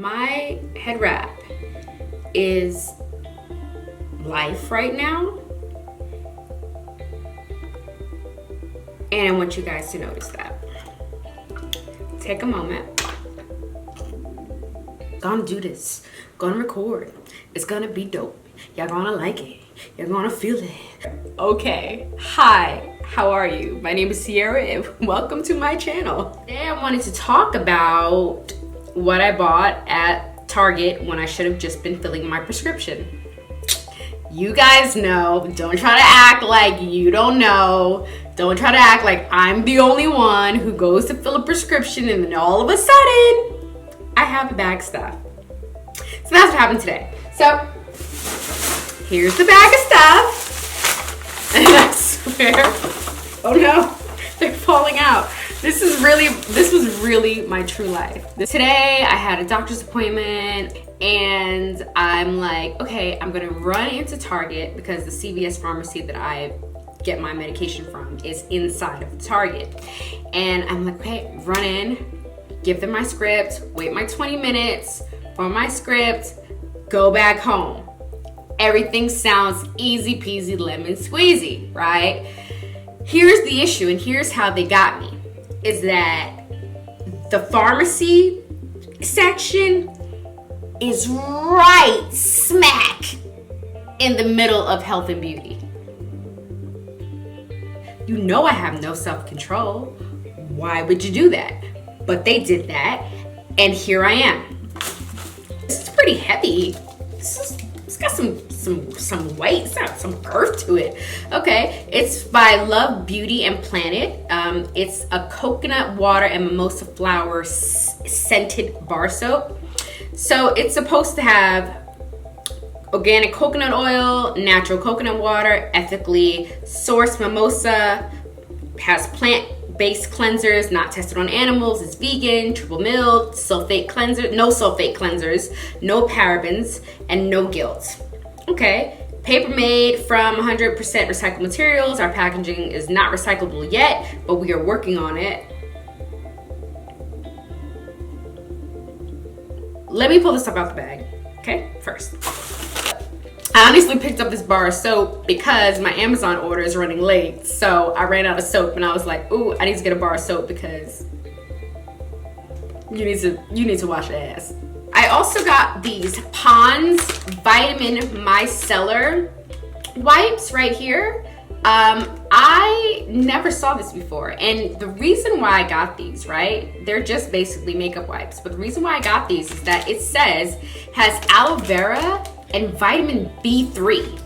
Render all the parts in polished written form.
My head wrap is life right now. And I want you guys to notice that. Take a moment. Gonna do this. Gonna record. It's gonna be dope. Y'all gonna like it. You're gonna feel it. Okay, hi, how are you? My name is Sierra and welcome to my channel. Today I wanted to talk about what I bought at Target when I should have just been filling my prescription. You guys know, don't try to act like you don't know. Don't try to act like I'm the only one who goes to fill a prescription and then all of a sudden, I have a bag stuff. So that's what happened today. So, here's the bag of stuff. And I swear, oh no, they're falling out. This was really my true life. Today, I had a doctor's appointment and I'm like, okay, I'm gonna run into Target because the CVS pharmacy that I get my medication from is inside of Target. And I'm like, okay, run in, give them my script, wait my 20 minutes for my script, go back home. Everything sounds easy peasy lemon squeezy, right? Here's the issue, and here's how they got me, is that the pharmacy section is right smack in the middle of health and beauty. You know I have no self-control. Why would you do that? But they did that, and here I am. This is pretty heavy. It's got some weight, it's got some girth to it. Okay, it's by Love Beauty and Planet. It's a coconut water and mimosa flower scented bar soap. So it's supposed to have organic coconut oil, natural coconut water, ethically sourced mimosa, has plant-based cleansers, not tested on animals, it's vegan, triple milled, sulfate cleanser, no sulfate cleansers, no parabens, and no guilt. Okay, paper made from 100% recycled materials. Our packaging is not recyclable yet, but we are working on it. Let me pull this stuff out the bag, okay, first. I honestly picked up this bar of soap because my Amazon order is running late. So I ran out of soap and I was like, ooh, I need to get a bar of soap because you need to wash your ass. I also got these Pond's Vitamin Micellar wipes right here. I never saw this before, and the reason why I got these, right, they're just basically makeup wipes, but the reason why I got these is that it says has aloe vera and vitamin B3.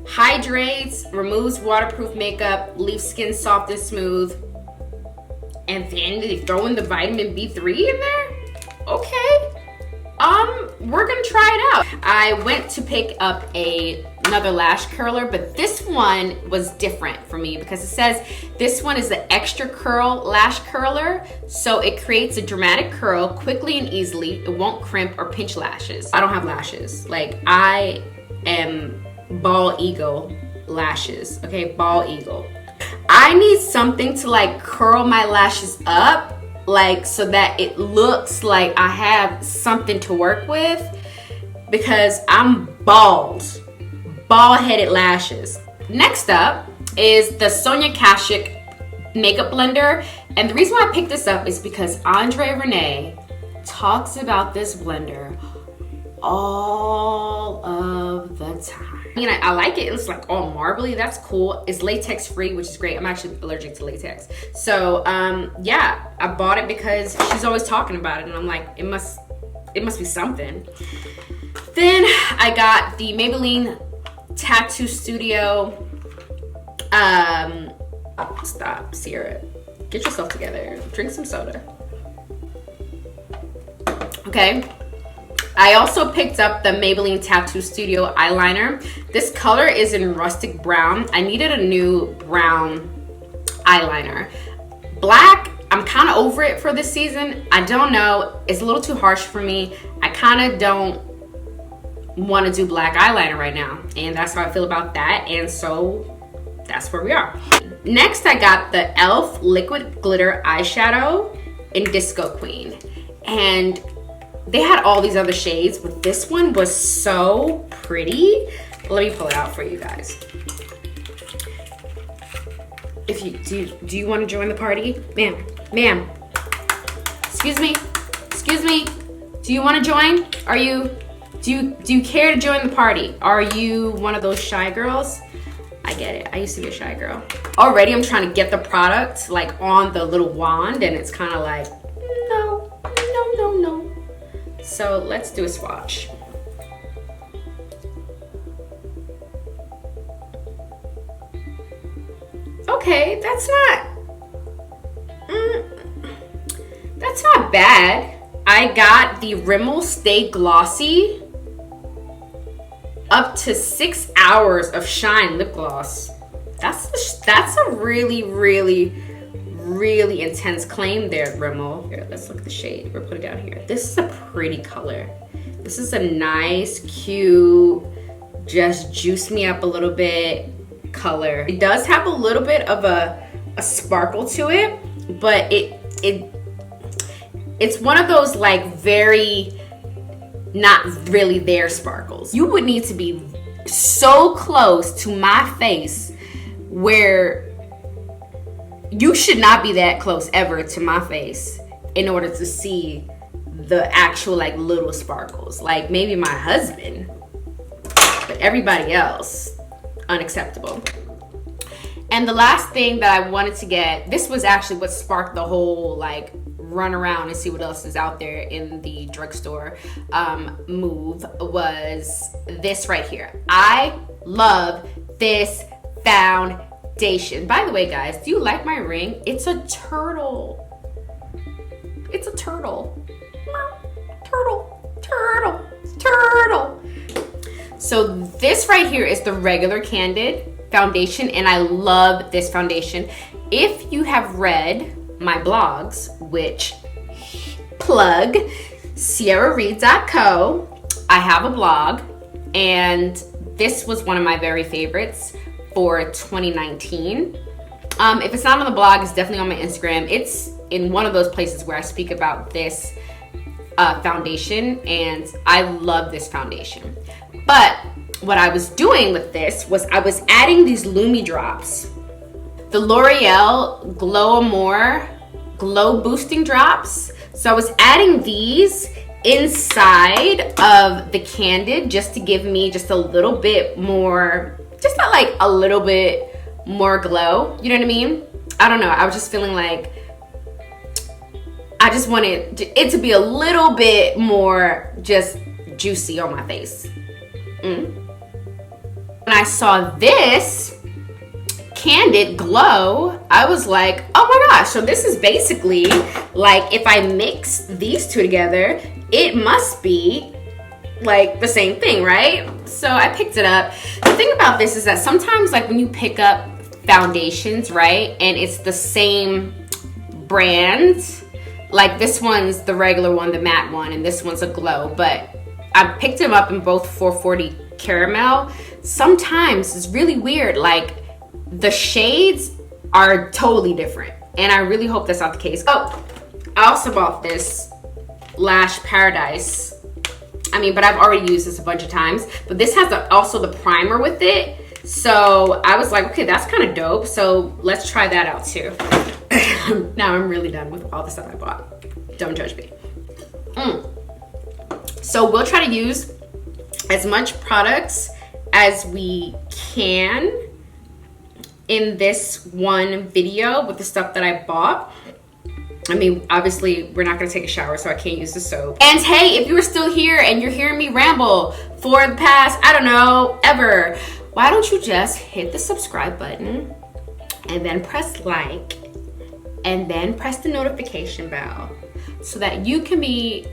Hydrates, removes waterproof makeup, leaves skin soft and smooth, and then they throw in the vitamin B3 in there? Okay. We're gonna try it out. I went to pick up another lash curler, but this one was different for me because it says this one is the extra curl lash curler, so it creates a dramatic curl quickly and easily. It won't crimp or pinch lashes. I don't have lashes. Like, I am bald eagle lashes, okay, bald eagle. I need something to like curl my lashes up, like so that it looks like I have something to work with, because I'm bald-headed lashes. Next up is the Sonia Kashuk makeup blender, and the reason why I picked this up is because Andre Renee talks about this blender all of the time. I mean, I like it. It's like all marbly. That's cool. It's latex free, which is great. I'm actually allergic to latex. So yeah, I bought it because she's always talking about it, and I'm like, it must be something. Then I got the Maybelline Tattoo Studio. Stop, Sierra. Get yourself together. Drink some soda. Okay. I also picked up the Maybelline Tattoo Studio eyeliner. This color is in rustic brown. I needed a new brown eyeliner. Black, I'm kind of over it for this season. I don't know. It's a little too harsh for me. I kind of don't want to do black eyeliner right now. And that's how I feel about that. And so that's where we are. Next, I got the e.l.f. Liquid Glitter Eyeshadow in Disco Queen. And They had all these other shades, but this one was so pretty. Let me pull it out for you guys. If you do you want to join the party? Ma'am. Excuse me. Do you want to join? Do you care to join the party? Are you one of those shy girls? I get it. I used to be a shy girl. Already I'm trying to get the product like on the little wand, and it's kind of like, no. So let's do a swatch. Okay, that's not bad. I got the Rimmell Stay Glossy up to 6 hours of shine lip gloss. That's a really intense claim there, Rimmell. Here, let's look at the shade. We'll put it down here. This is a pretty color. This is a nice, cute, just juice me up a little bit color. It does have a little bit of a sparkle to it, but it's one of those like very not really there sparkles. You would need to be so close to my face where you should not be that close ever to my face in order to see the actual like little sparkles. Like maybe my husband, but everybody else, unacceptable. And the last thing that I wanted to get, this was actually what sparked the whole like run around and see what else is out there in the drugstore move, was this right here. I love this foundation. By the way, guys, do you like my ring? It's a turtle. It's a turtle. Turtle. So this right here is the regular Candid foundation, and I love this foundation. If you have read my blogs, which plug sierrareed.co, I have a blog, and this was one of my very favorites for 2019. If it's not on the blog, it's definitely on my Instagram. It's in one of those places where I speak about this foundation, and I love this foundation. But what I was doing with this was I was adding these Lumi drops. The L'Oreal Glow More Glow Boosting Drops. So I was adding these inside of the Candid just to give me just a little bit more, just not like a little bit more glow. You know what I mean? I don't know. I was just feeling like I just wanted it to be a little bit more just juicy on my face. When I saw this Candid Glow, I was like, oh my gosh, so this is basically like if I mix these two together, it must be like the same thing, right? So I picked it up. The thing about this is that sometimes like when you pick up foundations, right, and it's the same brand, like this one's the regular one, the matte one, and this one's a glow, but I picked them up in both 440 caramel. Sometimes it's really weird, like the shades are totally different, and I really hope that's not the case. Oh, I also bought this Lash Paradise. But I've already used this a bunch of times, but this has also the primer with it. So I was like, okay, that's kind of dope. So let's try that out too. Now I'm really done with all the stuff I bought. Don't judge me. So we'll try to use as much products as we can in this one video with the stuff that I bought. Obviously we're not gonna take a shower, so I can't use the soap. And hey, if you are still here and you're hearing me ramble for the past, I don't know, ever, why don't you just hit the subscribe button and then press like and then press the notification bell so that you can be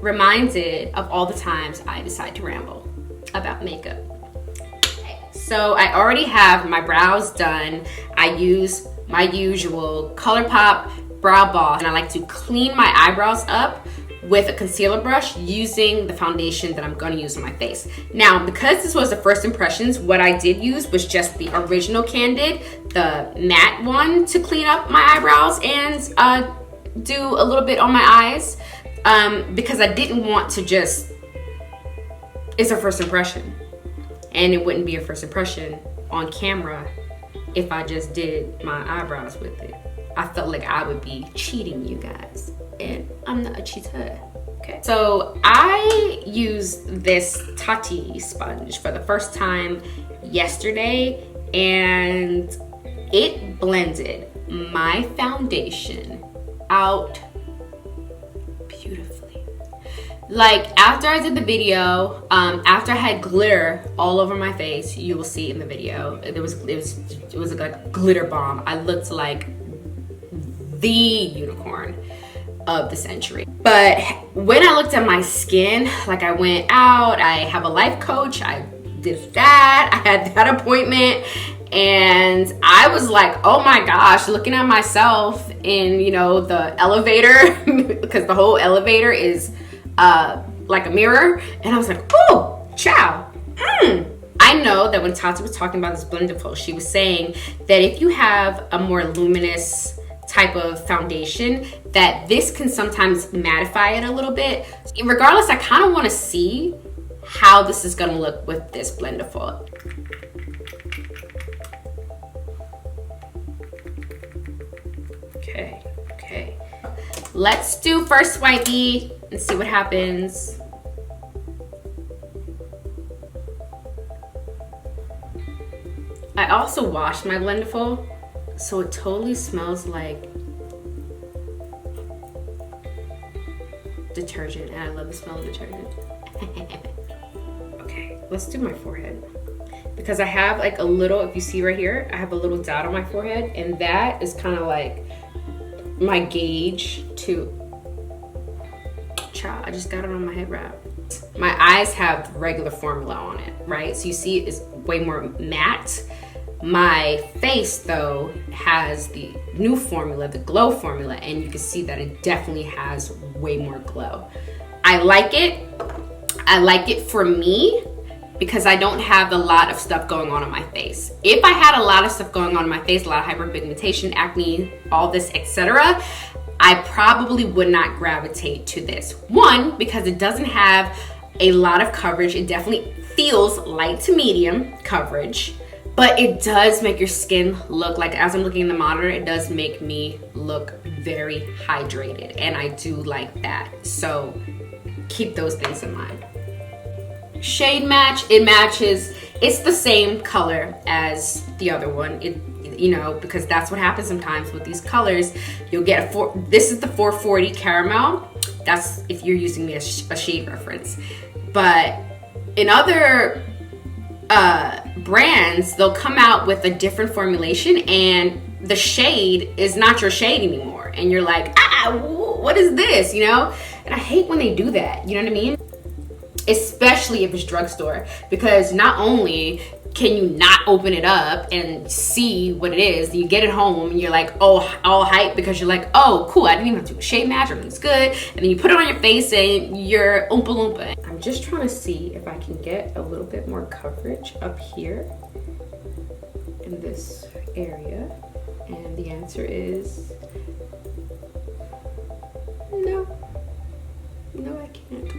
reminded of all the times I decide to ramble about makeup. So I already have my brows done. I use my usual ColourPop brow ball, and I like to clean my eyebrows up with a concealer brush using the foundation that I'm going to use on my face. Now, because this was the first impressions, what I did use was just the original Candid, the matte one, to clean up my eyebrows and do a little bit on my eyes. because I didn't want to just, it's a first impression. And it wouldn't be a first impression on camera if I just did my eyebrows with it. I felt like I would be cheating you guys, and I'm not a cheater. Okay, so I used this Tati sponge for the first time yesterday, and it blended my foundation out beautifully. Like, after I did the video, after I had glitter all over my face, you will see in the video, it was like a glitter bomb. I looked like the unicorn of the century. But when I looked at my skin, like, I went out, I have a life coach, I did that, I had that appointment, and I was like, oh my gosh, looking at myself in, you know, the elevator, because the whole elevator is like a mirror, and I was like, oh, ciao. I know that when Tati was talking about this blended flow, she was saying that if you have a more luminous type of foundation, that this can sometimes mattify it a little bit. Regardless, I kind of want to see how this is going to look with this blended flow. Okay. Let's do first swipey and see what happens. I also washed my blendable, so it totally smells like detergent, and I love the smell of detergent. Okay, let's do my forehead, because I have like a little, if you see right here, I have a little dot on my forehead, and that is kind of like my gauge to, child, I just got it on my head wrap. My eyes have regular formula on it, right? So you see it's way more matte. My face, though, has the new formula, the glow formula, and you can see that it definitely has way more glow. I like it. I like it for me because I don't have a lot of stuff going on my face. If I had a lot of stuff going on in my face, a lot of hyperpigmentation, acne, all this, etc., I probably would not gravitate to this. One, because it doesn't have a lot of coverage. It definitely feels light to medium coverage. But it does make your skin look like, as I'm looking in the monitor, it does make me look very hydrated, and I do like that. So keep those things in mind. Shade match, it matches, it's the same color as the other one. It, you know, because that's what happens sometimes with these colors. You'll get this is the 440 caramel. That's if you're using me as a shade reference. But in other brands, they'll come out with a different formulation, and the shade is not your shade anymore, and you're like, what is this, you know? And I hate when they do that, you know what I mean? Especially if it's drugstore, because not only can you not open it up and see what it is, you get it home and you're like, oh, all hype, because you're like, oh, cool, I didn't even have to do a shade match, everything's good, and then you put it on your face and you're oompa loompa. I'm just trying to see if I can get a little bit more coverage up here in this area, and the answer is no. No, I can't.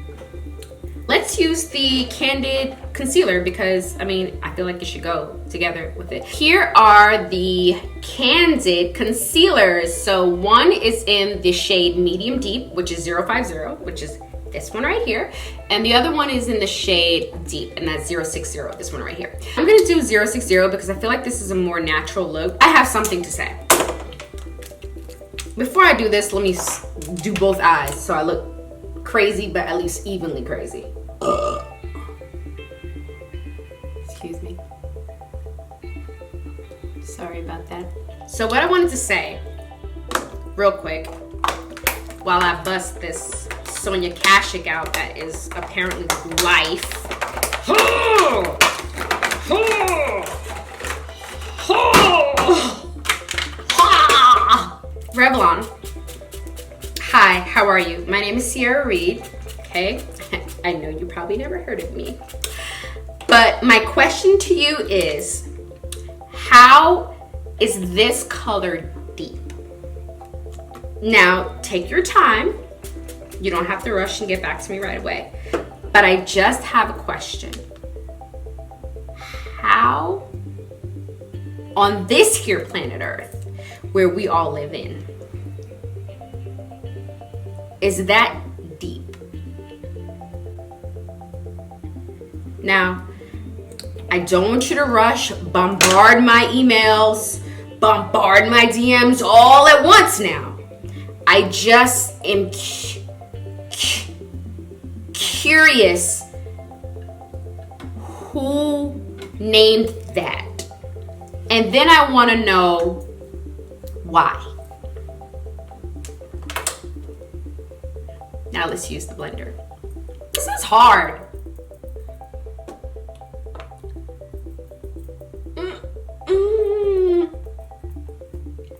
Let's use the Candid concealer, because I mean, I feel like it should go together with it. Here are the Candid concealers. So one is in the shade medium deep, which is 050, which is this one right here, and the other one is in the shade deep, and that's 060, this one right here. I'm gonna do 060 because I feel like this is a more natural look. I have something to say. Before I do this, let me do both eyes so I look crazy, but at least evenly crazy. Excuse me. Sorry about that. So what I wanted to say, real quick, while I bust this Sonia Kashuk out that is apparently life. Revlon. Hi, how are you? My name is Sierra Reed, okay? I know you probably never heard of me. But my question to you is, how is this color deep? Now, take your time. You don't have to rush and get back to me right away. But I just have a question. How, on this here planet Earth, where we all live in, is that deep? Now, I don't want you to rush, bombard my emails, bombard my DMs all at once now. I just am curious who named that. And then I want to know why. Now let's use the blender. This is hard.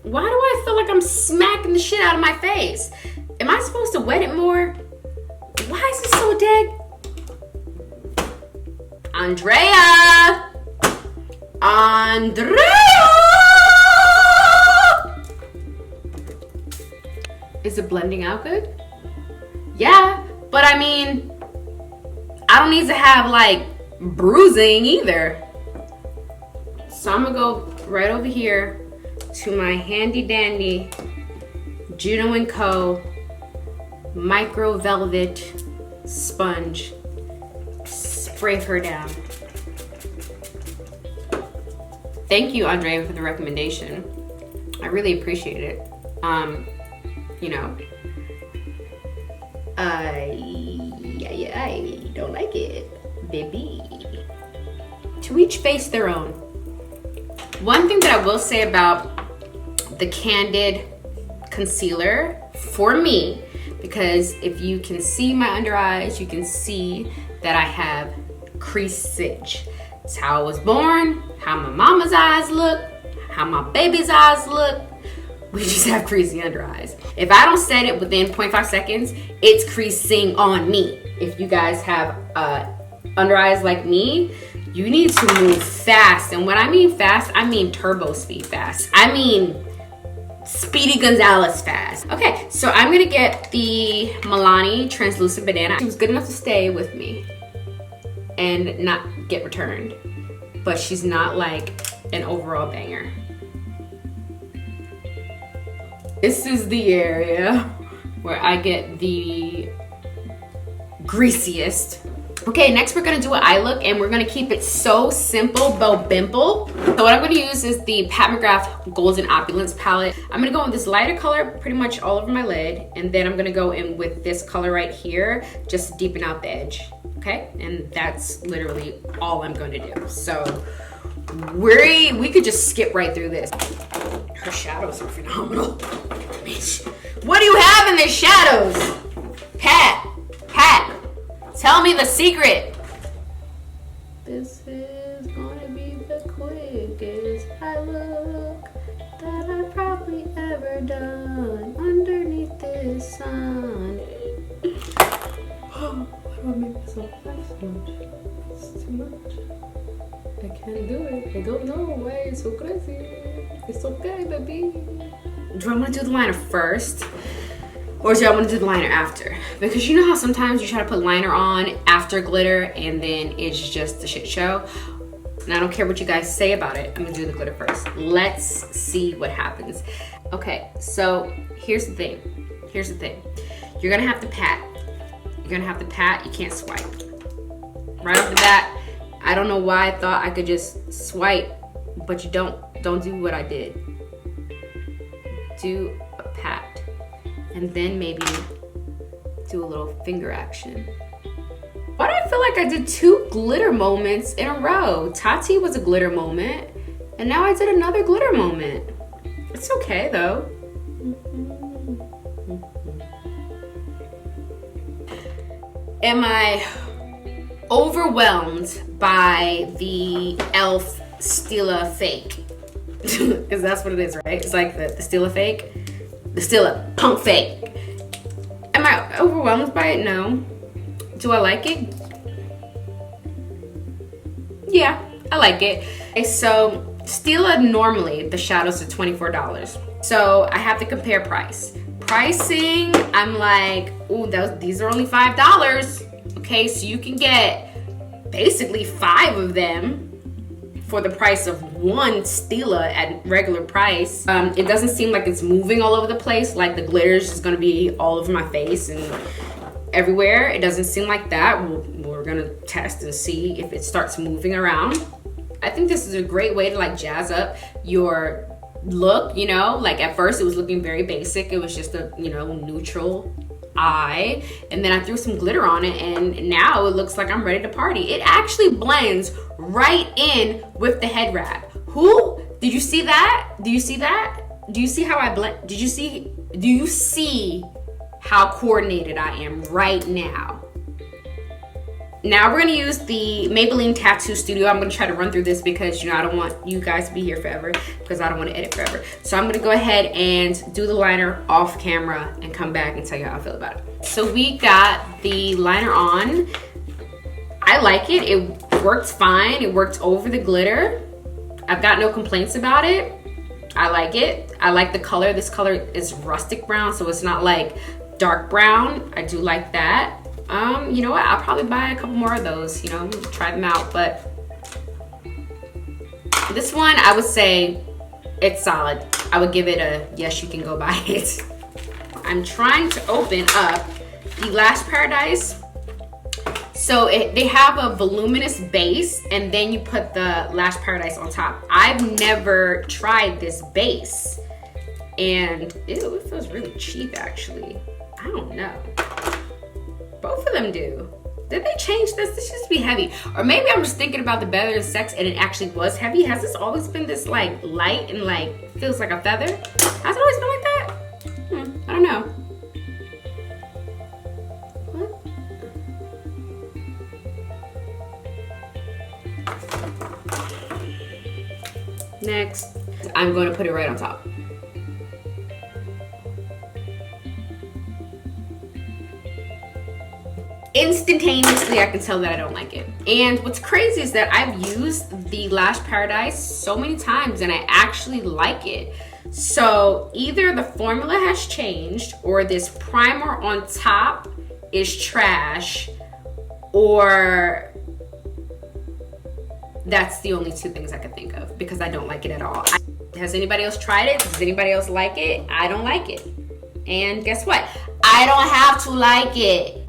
Why do I feel like I'm smacking the shit out of my face? Am I supposed to wet it more? Why is it so dead? Andrea! Is it blending out good? Yeah, but I mean, I don't need to have like bruising either. So I'm gonna go right over here to my handy dandy Juno & Co. Micro Velvet sponge. Spray her down. Thank you, Andrea, for the recommendation. I really appreciate it. You know, I don't like it, baby. To each face their own. One thing that I will say about the Candid concealer for me, because if you can see my under eyes, you can see that I have creasage. It's how I was born, how my mama's eyes look, how my baby's eyes look. We just have creasy under eyes. If I don't set it within 0.5 seconds, it's creasing on me. If you guys have under eyes like me, you need to move fast. And when I mean fast, I mean turbo speed fast. I mean Speedy Gonzalez fast. Okay, so I'm gonna get the Milani Translucent Banana. She was good enough to stay with me and not get returned, but she's not like an overall banger. This is the area where I get the greasiest. Okay, next we're gonna do an eye look, and we're gonna keep it so simple, Bo Bimple. So what I'm gonna use is the Pat McGrath Golden Opulence palette. I'm gonna go with this lighter color pretty much all over my lid, and then I'm gonna go in with this color right here, just to deepen out the edge, okay? And that's literally all I'm gonna do. So we could just skip right through this. Her shadows are phenomenal. What do you have in the shadows? Pat, tell me the secret. This is gonna be the quickest eye look that I've probably ever done underneath this sun. Why do I make myself laugh so much? It's too much. I can't do it. I don't know why it's so crazy. It's okay, baby. Do I want to do the liner first? Or do I want to do the liner after? Because you know how sometimes you try to put liner on after glitter and then it's just a shit show? And I don't care what you guys say about it. I'm gonna do the glitter first. Let's see what happens. Okay, so here's the thing. You're gonna have to pat. You can't swipe. Right off the bat, I don't know why I thought I could just swipe, but you don't do what I did. Do a pat. And then maybe do a little finger action. Why do I feel like I did 2 glitter moments in a row? Tati was a glitter moment, and now I did another glitter moment. It's okay though. Am I overwhelmed by the e.l.f. Stila fake? Because that's what it is, right? It's like the Stila fake. The Stila punk fake. Am I overwhelmed by it? No. Do I like it? Yeah, I like it. Okay, so Stila normally, the shadows are $24. So I have to compare price. pricing, I'm like, ooh, these are only $5. Okay, so you can get basically 5 of them for the price of one Stila at regular price. It doesn't seem like it's moving all over the place, like the glitter is just gonna be all over my face and everywhere. It doesn't seem like that. We're gonna test and see if it starts moving around. I think this is a great way to like jazz up your look, you know? Like at first it was looking very basic. It was just a, you know, neutral eye, and then I threw some glitter on it, and now it looks like I'm ready to party. It actually blends right in with the head wrap. Did you see that? Do you see that? Do you see how I blend? Do you see how coordinated I am right now? Now we're gonna use the Maybelline Tattoo Studio. I'm gonna try to run through this because, you know, I don't want you guys to be here forever because I don't want to edit forever. So I'm gonna go ahead and do the liner off camera and come back and tell you how I feel about it. So we got the liner on. I like it. It works fine. It worked over the glitter. I've got no complaints about it. I like it. I like the color. This color is rustic brown, so it's not like dark brown. I do like that. You know what? I'll probably buy a couple more of those, you know, try them out. But this one, I would say it's solid. I would give it a yes, you can go buy it. I'm trying to open up the Lash Paradise. So they have a voluminous base, and then you put the Lash Paradise on top. I've never tried this base, and ew, it feels really cheap actually. I don't know. Both of them do. Did they change this? This used to be heavy. Or maybe I'm just thinking about the Better Than Sex and it actually was heavy. Has this always been this like light and like feels like a feather? Has it always been like that? I don't know. What? Next, I'm going to put it right on top. Instantaneously, I can tell that I don't like it. And what's crazy is that I've used the Lash Paradise so many times and I actually like it. So either the formula has changed, or this primer on top is trash, or that's the only two things I could think of because I don't like it at all. Has anybody else tried it? Does anybody else like it? I don't like it. And guess what? I don't have to like it.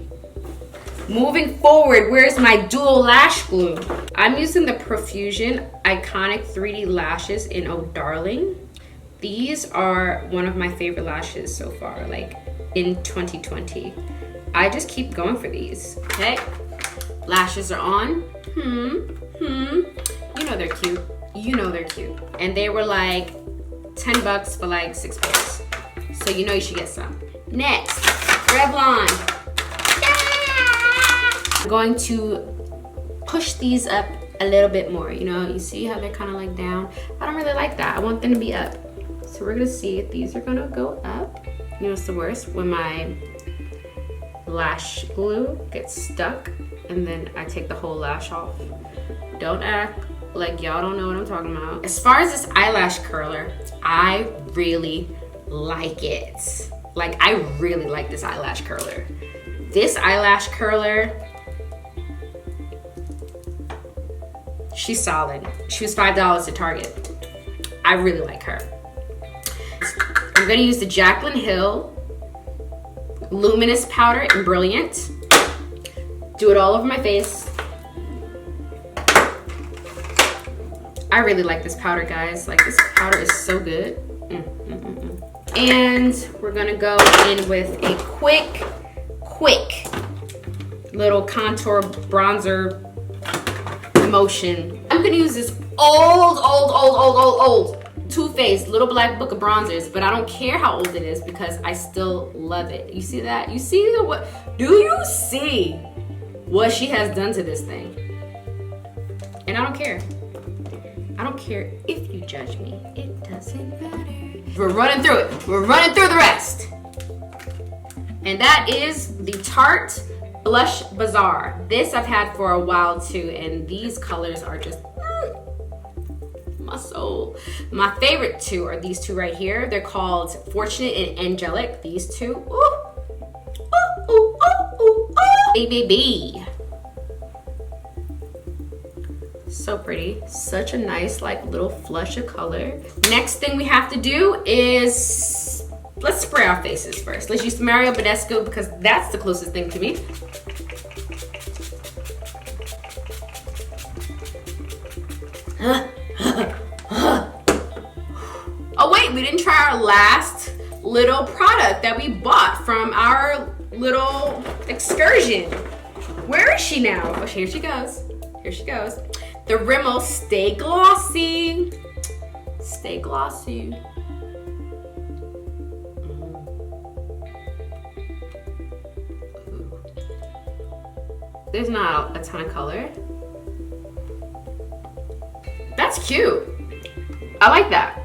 Moving forward, where's my dual lash glue? I'm using the Profusion Iconic 3D Lashes in Oh Darling. These are one of my favorite lashes so far, like in 2020. I just keep going for these, okay? Lashes are on. You know they're cute. You know they're cute. And they were like 10 bucks for like 6 pairs. So you know you should get some. Next, Revlon. I'm going to push these up a little bit more. You know, you see how they're kind of like down? I don't really like that. I want them to be up. So we're gonna see if these are gonna go up. You know what's the worst? When my lash glue gets stuck and then I take the whole lash off. Don't act like y'all don't know what I'm talking about. As far as this eyelash curler, I really like it. Like, I really like this eyelash curler. This eyelash curler, she's solid. She was $5 at Target. I really like her. I'm gonna use the Jaclyn Hill Luminous Powder in Brilliant. Do it all over my face. I really like this powder, guys. Like, this powder is so good. And we're gonna go in with a quick little contour bronzer motion. I'm gonna use this old Too Faced Little Black Book of Bronzers, but I don't care how old it is because I still love it. You see that? You see what? Do you see what she has done to this thing? And I don't care. I don't care if you judge me. It doesn't matter. We're running through it. We're running through the rest. And that is the Tarte Blush Bazaar. This I've had for a while too, and these colors are just my soul. My favorite two are these two right here. They're called Fortunate and Angelic. These two. Ooh. Ooh, ooh, ooh, ooh, ooh. Baby. So pretty. Such a nice like little flush of color. Next thing we have to do is, let's spray our faces first. Let's use Mario Badescu because that's the closest thing to me. Oh wait, we didn't try our last little product that we bought from our little excursion. Where is she now? Oh, here she goes. Here she goes. The Rimmell Stay Glossy. Stay Glossy. There's not a ton of color. That's cute. I like that.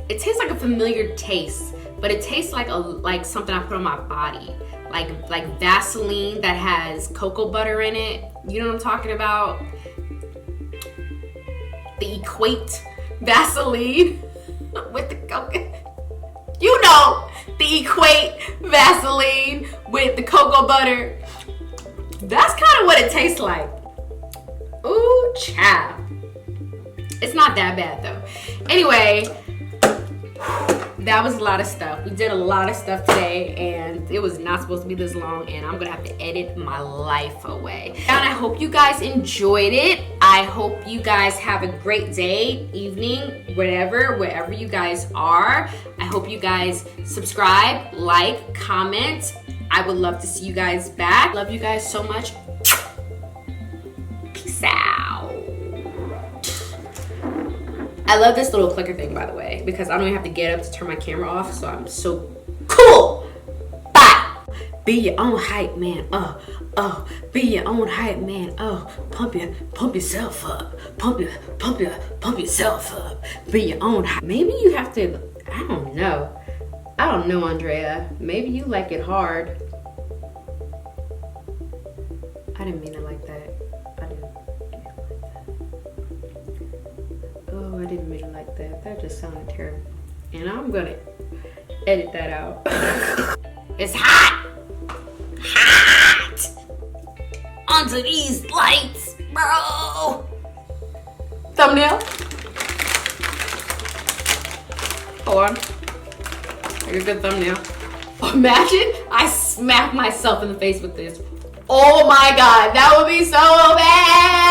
It tastes like a familiar taste, but it tastes like something I put on my body. Like Vaseline that has cocoa butter in it. You know what I'm talking about? The Equate Vaseline with the cocoa. You know, the Equate Vaseline with the cocoa butter. That's kind of what it tastes like. Ooh, child. It's not that bad though. Anyway, that was a lot of stuff. We did a lot of stuff today and it was not supposed to be this long and I'm gonna have to edit my life away. And I hope you guys enjoyed it. I hope you guys have a great day, evening, wherever you guys are. I hope you guys subscribe, like, comment. I would love to see you guys back. Love you guys so much. Peace out. I love this little clicker thing, by the way, because I don't even have to get up to turn my camera off, so I'm so cool. Bye. Be your own hype man. Be your own hype man. Pump yourself up. Pump yourself up. Be your own hype. Maybe you have to. I don't know, Andrea. Maybe you like it hard. I didn't mean it like that. Oh, I didn't mean it like that. That just sounded terrible. And I'm gonna edit that out. It's hot! Hot! Onto these lights, bro! Thumbnail? Hold on. Like a good thumbnail. Imagine I smack myself in the face with this. Oh my god, that would be so bad!